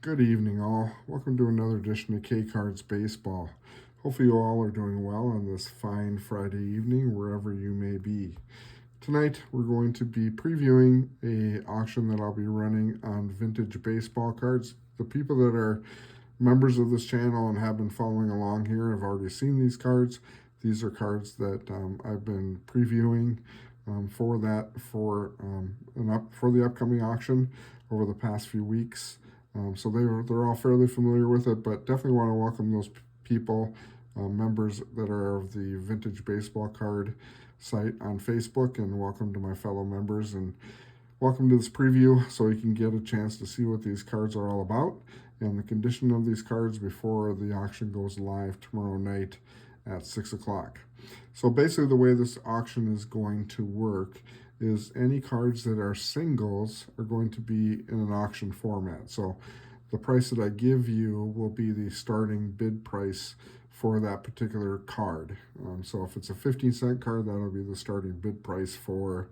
Good evening, all. Welcome to another edition of K Cards Baseball. Hopefully, you all are doing well on this fine Friday evening, wherever you may be. Tonight, we're going to be previewing a auction that I'll be running on vintage baseball cards. The people that are members of this channel and have been following along here have already seen these cards. These are cards that I've been previewing for the upcoming auction over the past few weeks. So they're all fairly familiar with it, but definitely want to welcome those people, members that are of the Vintage Baseball Card site on Facebook, and welcome to my fellow members, and welcome to this preview so you can get a chance to see what these cards are all about and the condition of these cards before the auction goes live tomorrow night at 6 o'clock. So basically the way this auction is going to work is any cards that are singles are going to be in an auction format. So the price that I give you will be the starting bid price for that particular card. So if it's a 15-cent card, that'll be the starting bid price for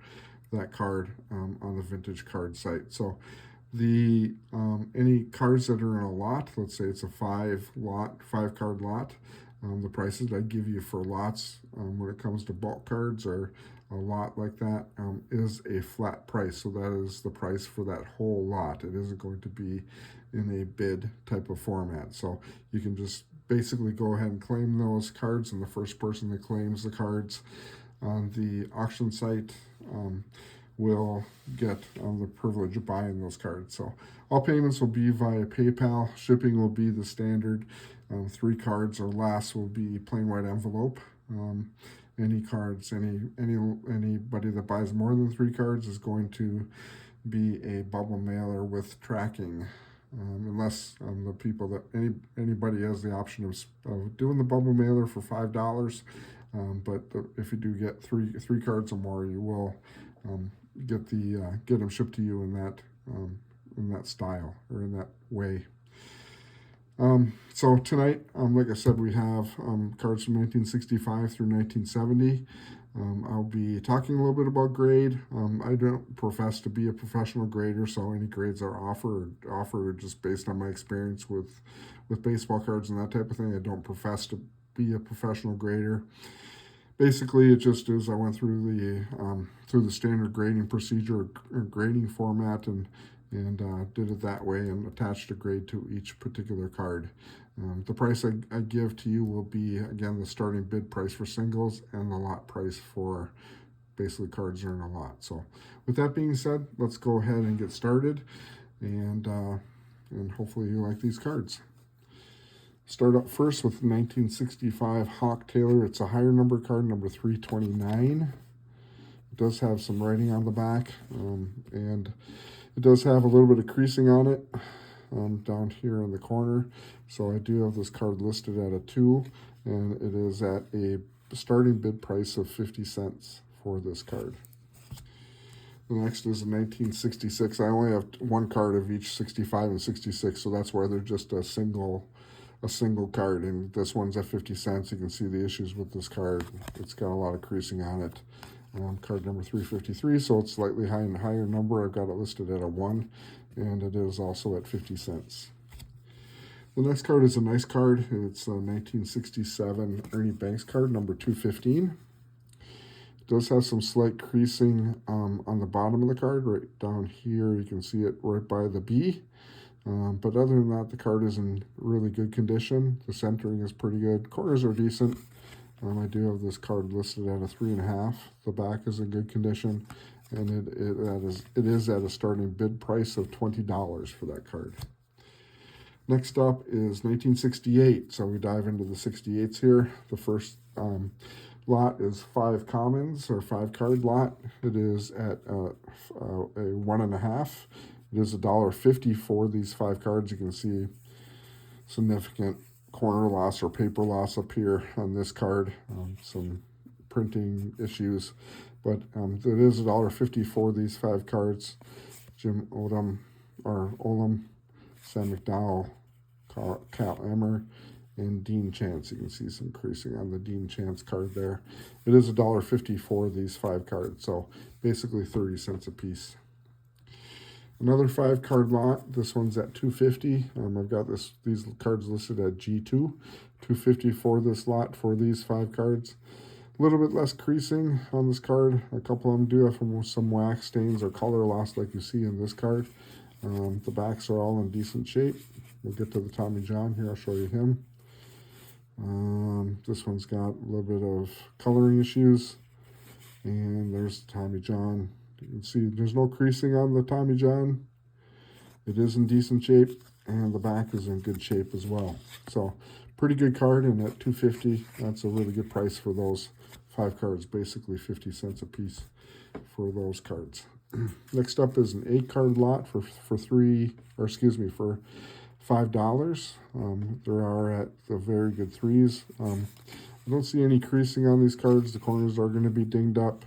that card on the vintage card site. So the any cards that are in a lot, let's say it's a five card lot, the prices I give you for lots when it comes to bulk cards or a lot like that is a flat price. So that is the price for that whole lot. It isn't going to be in a bid type of format. So you can just basically go ahead and claim those cards, and the first person that claims the cards on the auction site will get the privilege of buying those cards. So all payments will be via PayPal. Shipping will be the standard. 3 cards or less will be plain white envelope. Any cards, anybody that buys more than 3 cards is going to be a bubble mailer with tracking, unless the people that anybody has the option of doing the bubble mailer for $5. But if you do get three cards or more, you will get them shipped to you in that style or in that way. So tonight, like I said, we have cards from 1965 through 1970. I'll be talking a little bit about grade. I don't profess to be a professional grader, so any grades are offered are just based on my experience with baseball cards and that type of thing. I don't profess to be a professional grader. Basically, it just is I went through the standard grading procedure or grading format and did it that way and attached a grade to each particular card. The price I give to you will be, again, the starting bid price for singles and the lot price for basically cards that are in a lot. So with that being said, let's go ahead and get started, and hopefully you like these cards. Start up first with 1965 Hawk Taylor. It's a higher number card, number 329. It does have some writing on the back, and it does have a little bit of creasing on it down here in the corner. So I do have this card listed at a 2, and it is at a starting bid price of 50 cents for this card. The next is a 1966. I only have 1 card of each 65 and 66, so that's why they're just a single card, and this one's at 50 cents. You can see the issues with this card. It's got a lot of creasing on it. Card number 353, so it's slightly higher number. I've got it listed at a 1, and it is also at 50 cents. The next card is a nice card. It's a 1967 Ernie Banks card, number 215. It does have some slight creasing on the bottom of the card. Right down here, you can see it right by the B. But other than that, the card is in really good condition. The centering is pretty good. Corners are decent. I do have this card listed at a 3.5. The back is in good condition, and it is at a starting bid price of $20 for that card. Next up is 1968. So we dive into the 68s here. The first lot is 5 commons or 5 card lot. It is at a 1.5. It is $1.50 for these 5 cards. You can see significant corner loss or paper loss up here on this card, some printing issues, but it is $1.50 for these 5 cards. Jim Oldham, Sam McDowell, Cal Emmer, and Dean Chance. You can see some creasing on the Dean Chance card there. It is $1.50 for these 5 cards, so basically 30 cents a piece. Another 5-card lot. This one's at $250. I've got these cards listed at G2. $250 for this lot for these 5 cards. A little bit less creasing on this card. A couple of them do have some wax stains or color loss like you see in this card. The backs are all in decent shape. We'll get to the Tommy John here. I'll show you him. This one's got a little bit of coloring issues. And there's the Tommy John. You can see there's no creasing on the Tommy John. It is in decent shape, and the back is in good shape as well. So pretty good card, and at $250, that's a really good price for those 5 cards, basically 50 cents a piece for those cards. Next up is an 8-card lot for $5. There are at the very good 3s. I don't see any creasing on these cards. The corners are going to be dinged up.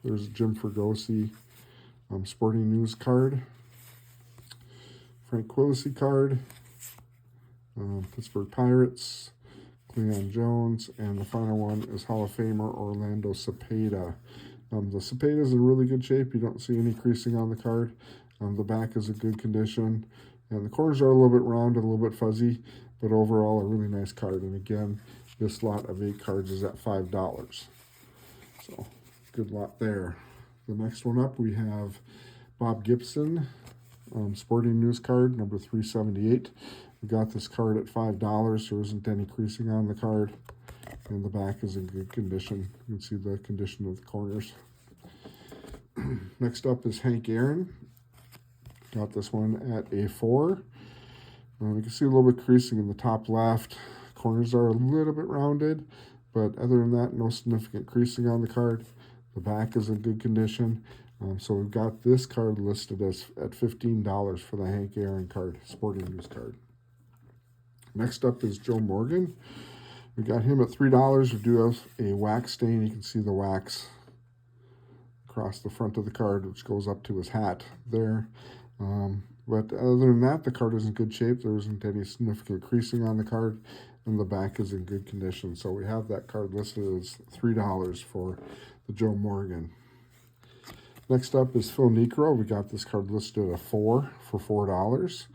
There's a Jim Fregosi Sporting News card. Frank Quillisi card. Pittsburgh Pirates. Cleon Jones. And the final one is Hall of Famer Orlando Cepeda. The Cepeda is in really good shape. You don't see any creasing on the card. The back is in good condition. And the corners are a little bit round and a little bit fuzzy. But overall, a really nice card. And again, this lot of 8 cards is at $5. So, good lot there. The next one up, we have Bob Gibson, Sporting News card, number 378. We got this card at $5. There isn't any creasing on the card. And the back is in good condition. You can see the condition of the corners. Next up is Hank Aaron. Got this one at a 4. You can see a little bit creasing in the top left. Corners are a little bit rounded, but other than that, no significant creasing on the card. The back is in good condition. So we've got this card listed as at $15 for the Hank Aaron card, Sporting News card. Next up is Joe Morgan. We got him at $3. We do have a wax stain. You can see the wax across the front of the card, which goes up to his hat there. But other than that, the card is in good shape. There isn't any significant creasing on the card, and the back is in good condition. So we have that card listed as $3 for the Joe Morgan. Next up is Phil Niekro. We got this card listed at 4 for $4.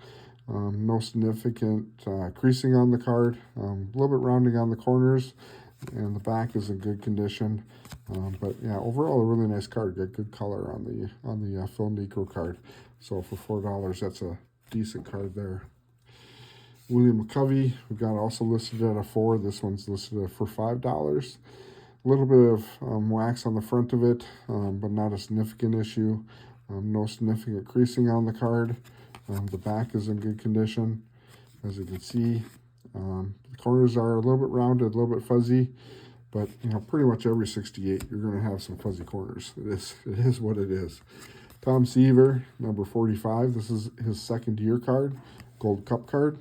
No significant creasing on the card. A little bit rounding on the corners, and the back is in good condition. But yeah, overall a really nice card. Got good color on the Phil Niekro card. So for $4, that's a decent card there. William McCovey, we've got also listed at a 4. This one's listed for $5. A little bit of wax on the front of it, but not a significant issue. No significant creasing on the card. The back is in good condition, as you can see. The corners are a little bit rounded, a little bit fuzzy, but pretty much every 68 you're going to have some fuzzy corners. It is what it is. Tom Seaver, number 45. This is his second year card, Gold Cup card.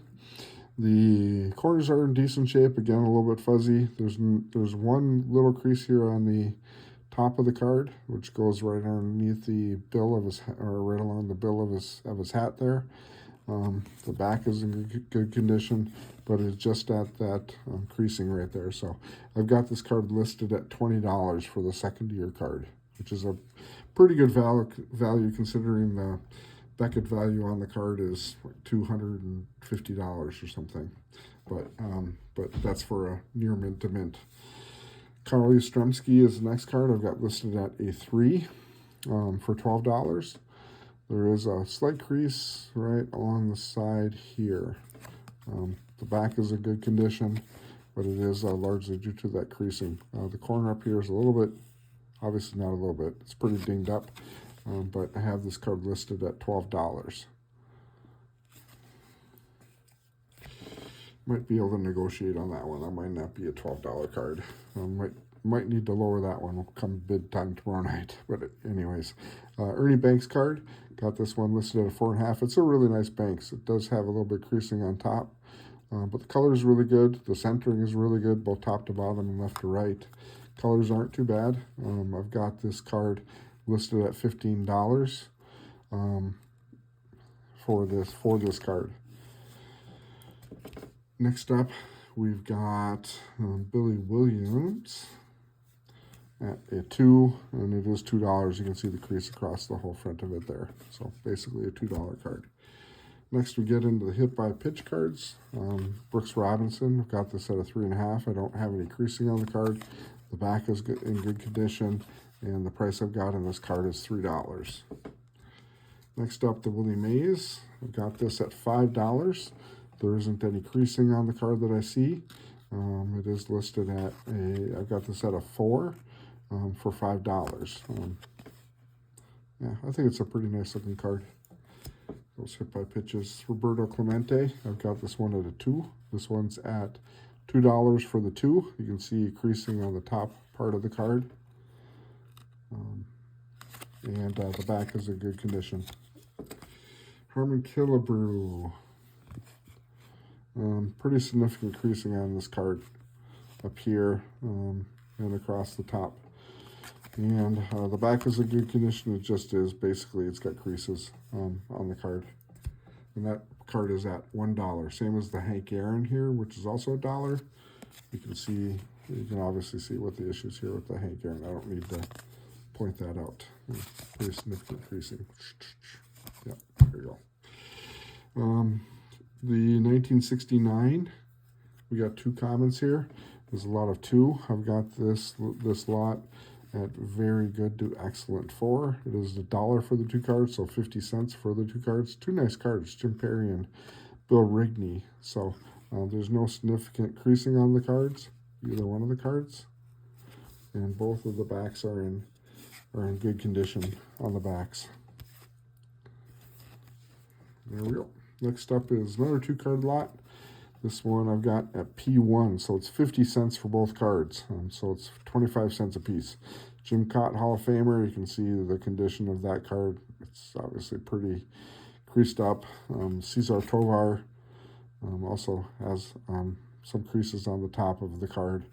The corners are in decent shape. Again, a little bit fuzzy. There's one little crease here on the top of the card, which goes right underneath the bill of his, or right along the bill of his hat there. The back is in good condition, but it's just at that creasing right there. So I've got this card listed at $20 for the second year card, which is a pretty good value considering the Beckett value on the card is like $250 or something. But that's for a near mint to mint. Carl Yastrzemski is the next card. I've got listed at a 3 for $12. There is a slight crease right along the side here. The back is in good condition, but it is largely due to that creasing. The corner up here is a little bit, obviously not a little bit, it's pretty dinged up, but I have this card listed at $12. Might be able to negotiate on that one. That might not be a $12 card. Might need to lower that one. Will come bid time tomorrow night. But anyways, Ernie Banks card. Got this one listed at a 4.5. It's a really nice Banks. It does have a little bit creasing on top, but the color is really good. The centering is really good, both top to bottom and left to right. Colors aren't too bad. I've got this card listed at $15 for this card. Next up, we've got Billy Williams. at a 2, and it is $2. You can see the crease across the whole front of it there. So basically a $2 card. Next, we get into the hit by pitch cards. Brooks Robinson, I've got this at a 3.5. I don't have any creasing on the card. The back is in good condition, and the price I've got on this card is $3. Next up, the Willie Mays. I've got this at $5. There isn't any creasing on the card that I see. It is listed at I've got this at a 4 for $5. Yeah, I think it's a pretty nice looking card. Those hit by pitches. Roberto Clemente, I've got this one at a 2. This one's at $2 for the 2. You can see creasing on the top part of the card. And the back is in good condition. Harmon Killebrew. Pretty significant creasing on this card up here and across the top. And the back is in good condition. It just is. Basically, it's got creases on the card. And that card is at $1. Same as the Hank Aaron here, which is also $1. You can obviously see what the issues here with the Hank Aaron. I don't need to point that out. Pretty significant creasing. Yeah, there you go. The 1969, we got 2 commons here. There's a lot of 2. I've got this lot at very good to excellent 4. It is $1 for the 2 cards, so 50 cents for the 2 cards. 2 nice cards, Jim Perry and Bill Rigney. So there's no significant creasing on the cards, either one of the cards, and both of the backs are in good condition on the backs. There we go. Next up is another 2 card lot. This one I've got at P1, so it's 50 cents for both cards. So it's 25 cents a piece. Jim Cott, Hall of Famer. You can see the condition of that card. It's obviously pretty creased up. Cesar Tovar also has some creases on the top of the card.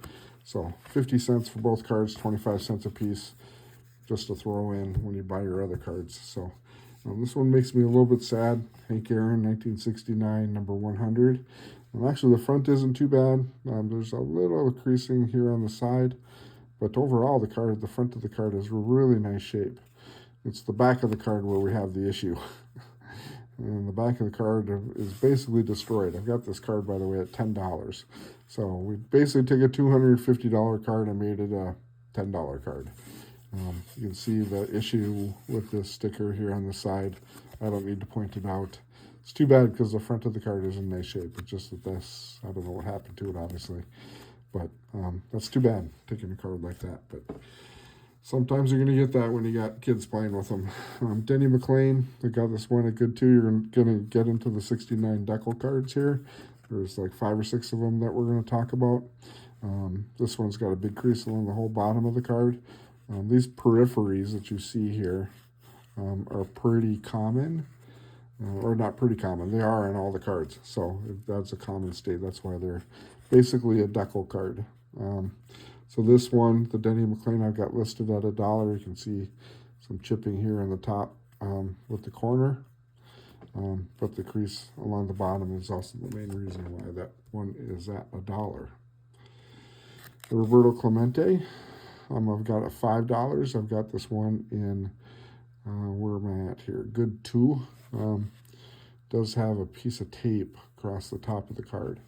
So 50 cents for both cards, 25 cents a piece, just to throw in when you buy your other cards. So this one makes me a little bit sad. Hank Aaron, 1969, number 100. Actually, the front isn't too bad. There's a little creasing here on the side, but overall, the front of the card is really nice shape. It's the back of the card where we have the issue. And the back of the card is basically destroyed. I've got this card, by the way, at $10. So we basically took a $250 card and made it a $10 card. You can see the issue with this sticker here on the side. I don't need to point it out. It's too bad because the front of the card is in nice shape. It's just that this, I don't know what happened to it, obviously. But that's too bad, taking a card like that. But sometimes you're going to get that when you got kids playing with them. Denny McLain, I got this one at good 2. You're going to get into the 69 decal cards here. There's like 5 or 6 of them that we're going to talk about. This one's got a big crease along the whole bottom of the card. These peripheries that you see here are pretty common. Or not pretty common. They are on all the cards. So that's a common state. That's why they're basically a decal card. So this one, the Denny McLain, I've got listed at $1. You can see some chipping here on the top with the corner. But the crease along the bottom is also the main reason why that one is at $1. The Roberto Clemente, I've got at $5. I've got this one in, where am I at here? Good 2. Does have a piece of tape across the top of the card.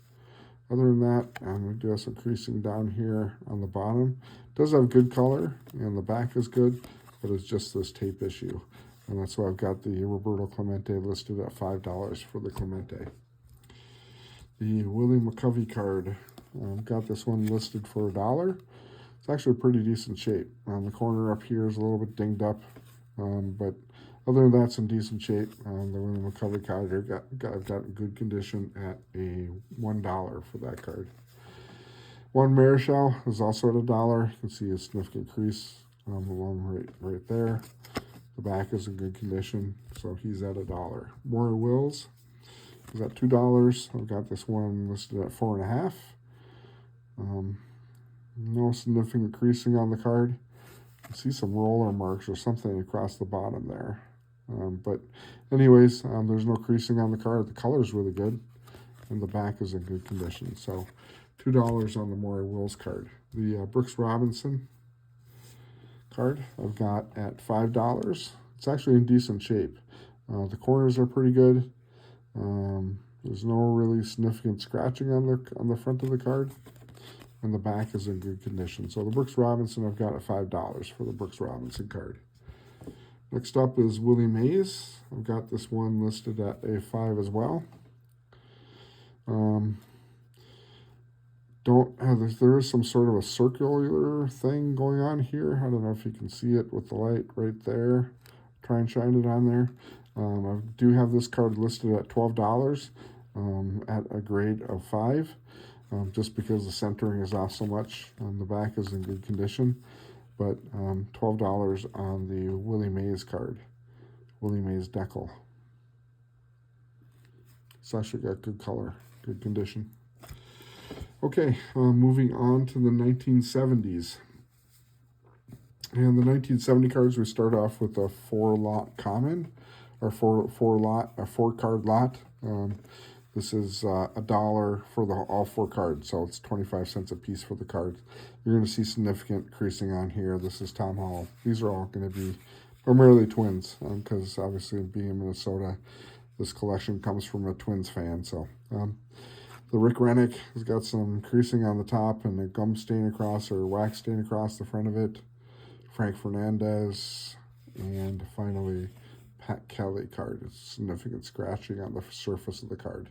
Other than that, we do have some creasing down here on the bottom. Does have good color, and the back is good, but it's just this tape issue. And that's why I've got the Roberto Clemente listed at $5 for the Clemente. The Willie McCovey card, I've got this one listed for $1. It's actually a pretty decent shape. The corner up here is a little bit dinged up, but other than that, it's in decent shape. The Willie McCovey card here I've got in good condition at a $1 for that card. Juan Marichal is also at $1. You can see a significant crease along right there. The back is in good condition, so he's at $1. Maury Wills is at $2. I've got this one listed at $4.50. No significant creasing on the card. You can see some roller marks or something across the bottom there. But anyways, there's no creasing on the card. The color is really good, and the back is in good condition. So $2 on the Maury Wills card. The Brooks Robinson, card I've got at $5. It's actually in decent shape. The corners are pretty good. There's no really significant scratching on the front of the card, and the back is in good condition. So the Brooks Robinson I've got at $5 for the Brooks Robinson card. Next up is Willie Mays. I've got this one listed at a $5 as well. There is some sort of a circular thing going on here. I don't know if you can see it with the light right there. Try and shine it on there. I do have this card listed at $12 at a grade of 5, just because the centering is off so much. The back is in good condition, but $12 on the Willie Mays card, Willie Mays Decal. It's actually got good color, good condition. Okay, moving on to the 1970s. And the 1970 cards, we start off with a 4-lot common, or a 4-card lot. This is $1 for all 4 cards, so it's 25 cents a piece for the cards. You're going to see significant creasing on here. This is Tom Hall. These are all going to be primarily Twins, because obviously being in Minnesota, this collection comes from a Twins fan. So the Rick Rennick has got some creasing on the top and a gum stain across, or wax stain across the front of it. Frank Fernandez, and finally Pat Kelly card. It's significant scratching on the surface of the card.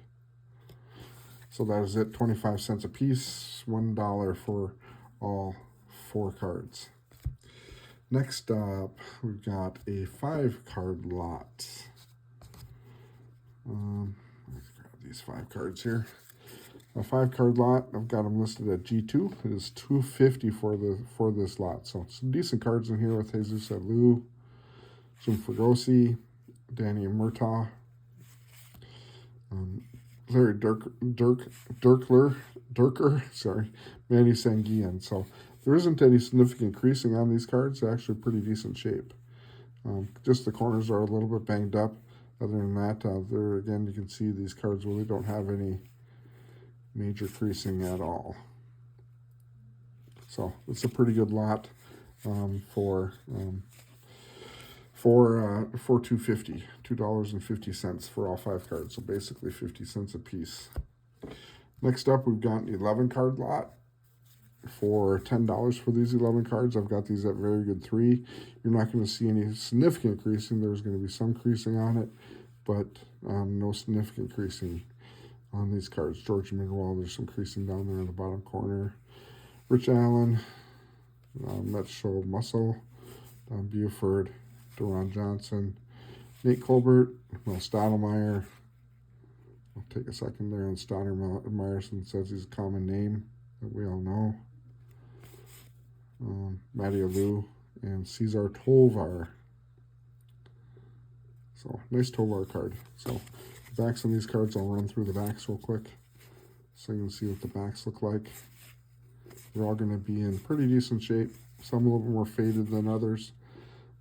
So that is it, 25 cents a piece, $1 for all 4 cards. Next up, we've got a 5-card lot. Let's grab these 5 cards here. A 5-card lot, I've got them listed at G2. It is $2.50 for this lot. So some decent cards in here with Jesus Alou, Jim Fregosi, Danny Murtaugh, Larry Dirker, Manny Sanguillen. So there isn't any significant creasing on these cards. They're actually pretty decent shape. Just the corners are a little bit banged up. Other than that, there again, you can see these cards really don't have any major creasing at all. So it's a pretty good lot for $2.50, $2.50 for all 5 cards. So basically 50 cents a piece. Next up, we've got an 11-card lot for $10 for these 11 cards. I've got these at very good 3. You're not going to see any significant creasing. There's going to be some creasing on it, but no significant creasing on these cards. George Minwell, there's some creasing down there in the bottom corner. Rich Allen, Metro Muscle, Don Buford, Deron Johnson, Nate Colbert, Mel Stottlemyre. I'll take a second there, and Stottlemyre, since says he's a common name that we all know. Matty Alou and Cesar Tovar. So nice Tovar card. So the backs on these cards, I'll run through the backs real quick so you can see what the backs look like. They're all going to be in pretty decent shape. Some a little bit more faded than others,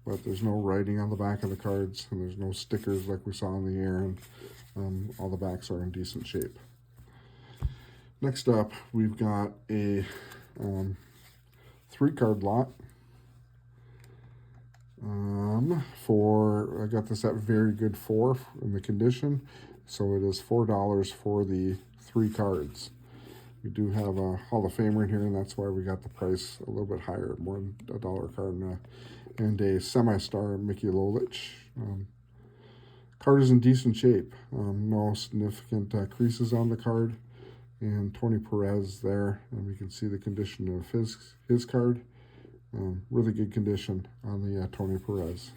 but there's no writing on the back of the cards, and there's no stickers like we saw in the air, and all the backs are in decent shape. Next up, we've got a 3-card lot. I got this at very good 4 in the condition, so it is $4 for the 3 cards. We do have a Hall of Famer in here, and that's why we got the price a little bit higher, more than $1 card, and a semi-star Mickey Lolich. Card is in decent shape. No significant creases on the card. And Tony Perez there, and we can see the condition of his card. Really good condition on the Tony Perez.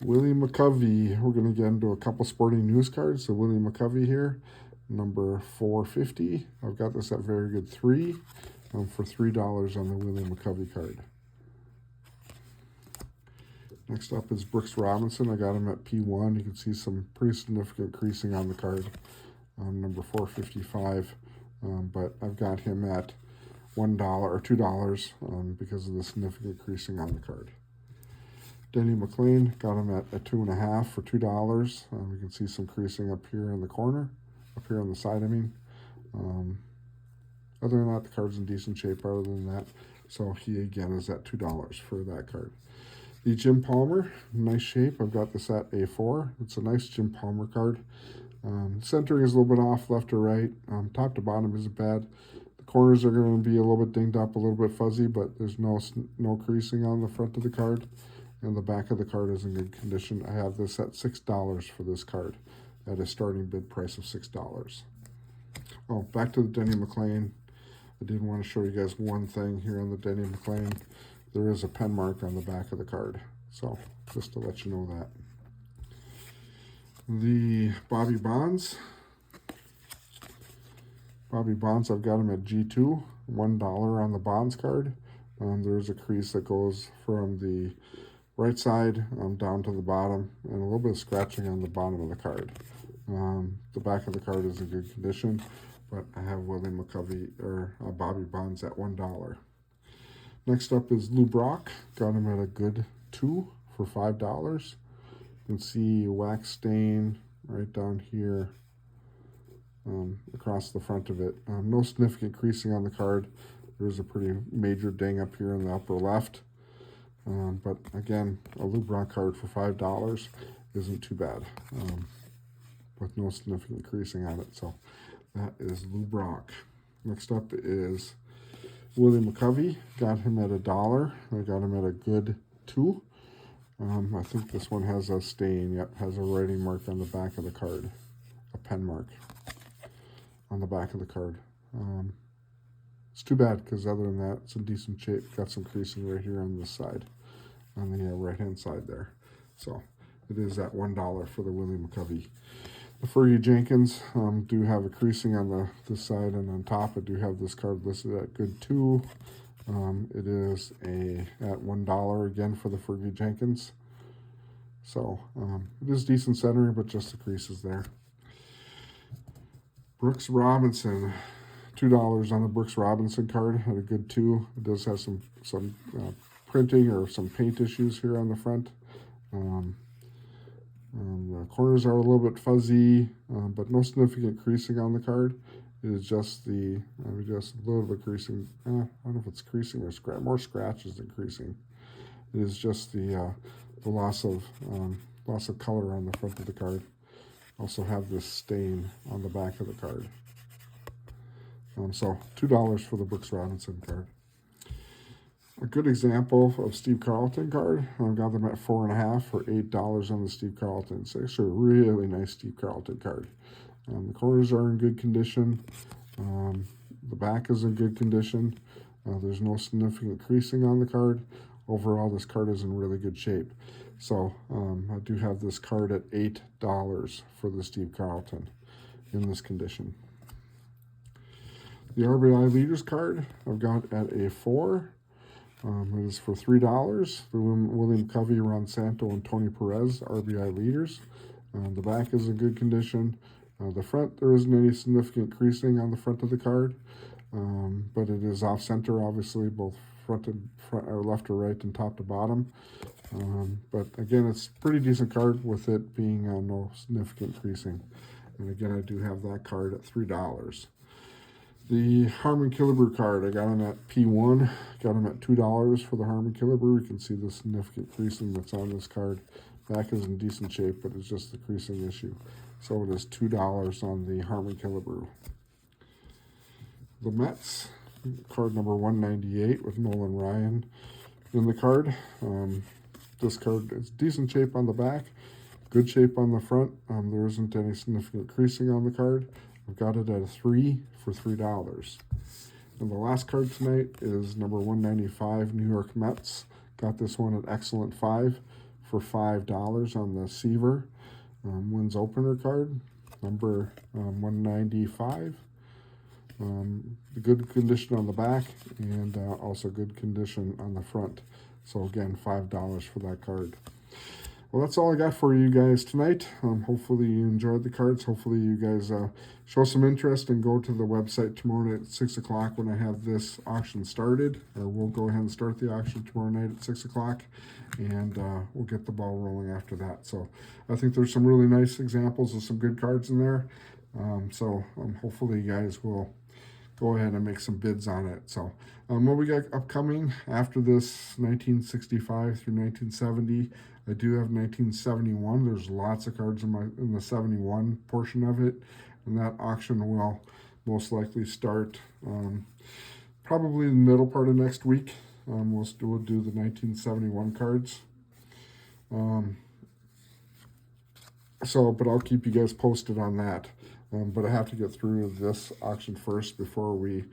Willie McCovey. We're going to get into a couple Sporting News cards. So Willie McCovey here, number 450. I've got this at very good 3 for $3 on the Willie McCovey card. Next up is Brooks Robinson. I got him at P1. You can see some pretty significant creasing on the card, number 455. But I've got him at $1 or $2 because of the significant creasing on the card. Denny McLean, got him at 2.5 for $2. You can see some creasing up here in the corner, up here on the side, I mean. Other than that, the card's in decent shape. Other than that, so he again is at $2 for that card. The Jim Palmer, nice shape. I've got this at A4. It's a nice Jim Palmer card. Centering is a little bit off left or right. Top to bottom isn't bad. The corners are going to be a little bit dinged up, a little bit fuzzy, but there's no creasing on the front of the card. And the back of the card is in good condition. I have this at $6 for this card at a starting bid price of $6. Oh, back to the Denny McLain. I did want to show you guys one thing here on the Denny McLain. There is a pen mark on the back of the card. So, just to let you know that. The Bobby Bonds. Bobby Bonds, I've got him at G2. $1 on the Bonds card. There's a crease that goes from the right side down to the bottom, and a little bit of scratching on the bottom of the card. The back of the card is in good condition, but I have William McCovey or Bobby Bonds at $1. Next up is Lou Brock. Got him at a good 2 for $5. You can see wax stain right down here across the front of it. No significant creasing on the card. There's a pretty major ding up here in the upper left. But again, a Lou Brock card for $5 isn't too bad, with no significant creasing on it. So that is Lou Brock. Next up is William McCovey. Got him at $1. I got him at a good 2. I think this one has a stain. Yep, has a writing mark on the back of the card, a pen mark on the back of the card. It's too bad because other than that, it's in decent shape. Got some creasing right here on this side, on the right-hand side there. So it is at $1 for the William McCovey. The Fergie Jenkins do have a creasing on this side, and on top I do have this card listed at good 2. It is at $1 again for the Fergie Jenkins. So it is decent centering, but just the creases there. Brooks Robinson, $2 on the Brooks Robinson card at a good 2. It does have some printing or some paint issues here on the front. The corners are a little bit fuzzy, but no significant creasing on the card. It is just just a little bit of creasing. I don't know if it's creasing or more scratches than creasing. It is just the loss of color on the front of the card. Also have this stain on the back of the card. So $2 for the Brooks Robinson card. A good example of Steve Carlton card. I've got them at 4.5 for $8 on the Steve Carlton. It's actually a really nice Steve Carlton card. The corners are in good condition. The back is in good condition. There's no significant creasing on the card. Overall, this card is in really good shape. So I do have this card at $8 for the Steve Carlton in this condition. The RBI Leaders card I've got at a 4. It is for $3. The William Covey, Ron Santo, and Tony Perez RBI Leaders. The back is in good condition. The front, there isn't any significant creasing on the front of the card, but it is off center, obviously, both front or left or right and top to bottom. But again, it's a pretty decent card with it being no significant creasing. And again, I do have that card at $3. The Harmon Killebrew card, I got him at P1. Got him at $2 for the Harmon Killebrew. You can see the significant creasing that's on this card. Back is in decent shape, but it's just the creasing issue. So it is $2 on the Harmon Killebrew. The Mets, card number 198 with Nolan Ryan in the card. This card is decent shape on the back, good shape on the front. There isn't any significant creasing on the card. I've got it at a 3 for $3. And the last card tonight is number 195, New York Mets. Got this one at Excellent 5 for $5 on the Seaver Wins Opener card, number 195. Good condition on the back and also good condition on the front. So again, $5 for that card. Well, that's all I got for you guys tonight. Hopefully you enjoyed the cards. Hopefully you guys show some interest and go to the website tomorrow night at 6 o'clock when I have this auction started. Or we'll go ahead and start the auction tomorrow night at 6 o'clock, and we'll get the ball rolling after that. So I think there's some really nice examples of some good cards in there. So hopefully you guys will go ahead and make some bids on it. So what we got upcoming after this 1965 through 1970, I do have 1971. There's lots of cards in the 71 portion of it, and that auction will most likely start probably in the middle part of next week. We'll do the 1971 cards. But I'll keep you guys posted on that. But I have to get through this auction first before we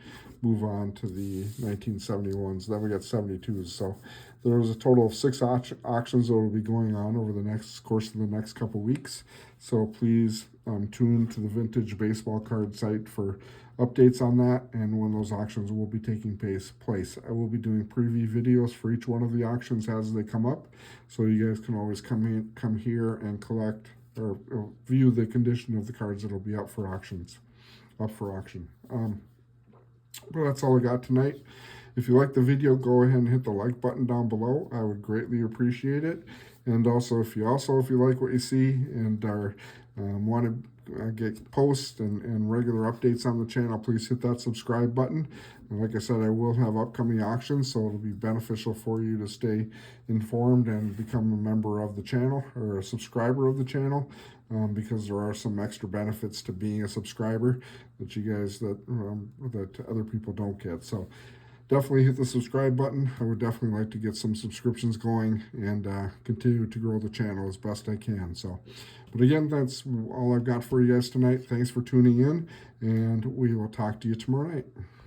move on to the 1971s. Then we got 72s. So there's a total of 6 auctions that will be going on over the course of the next couple weeks. So please tune to the Vintage Baseball Card site for updates on that and when those auctions will be taking place. I will be doing preview videos for each one of the auctions as they come up. So you guys can always come here and collect or view the condition of the cards that'll be up for auction. But that's all I got tonight. If you like the video, go ahead and hit the like button down below. I would greatly appreciate it. And also, if you like what you see and are want to get posts and regular updates on the channel, please hit that subscribe button. And like I said, I will have upcoming auctions, so it'll be beneficial for you to stay informed and become a member of the channel or a subscriber of the channel, because there are some extra benefits to being a subscriber that you guys that other people don't get. So definitely hit the subscribe button. I would definitely like to get some subscriptions going and continue to grow the channel as best I can. So, but again, that's all I've got for you guys tonight. Thanks for tuning in, and we will talk to you tomorrow night.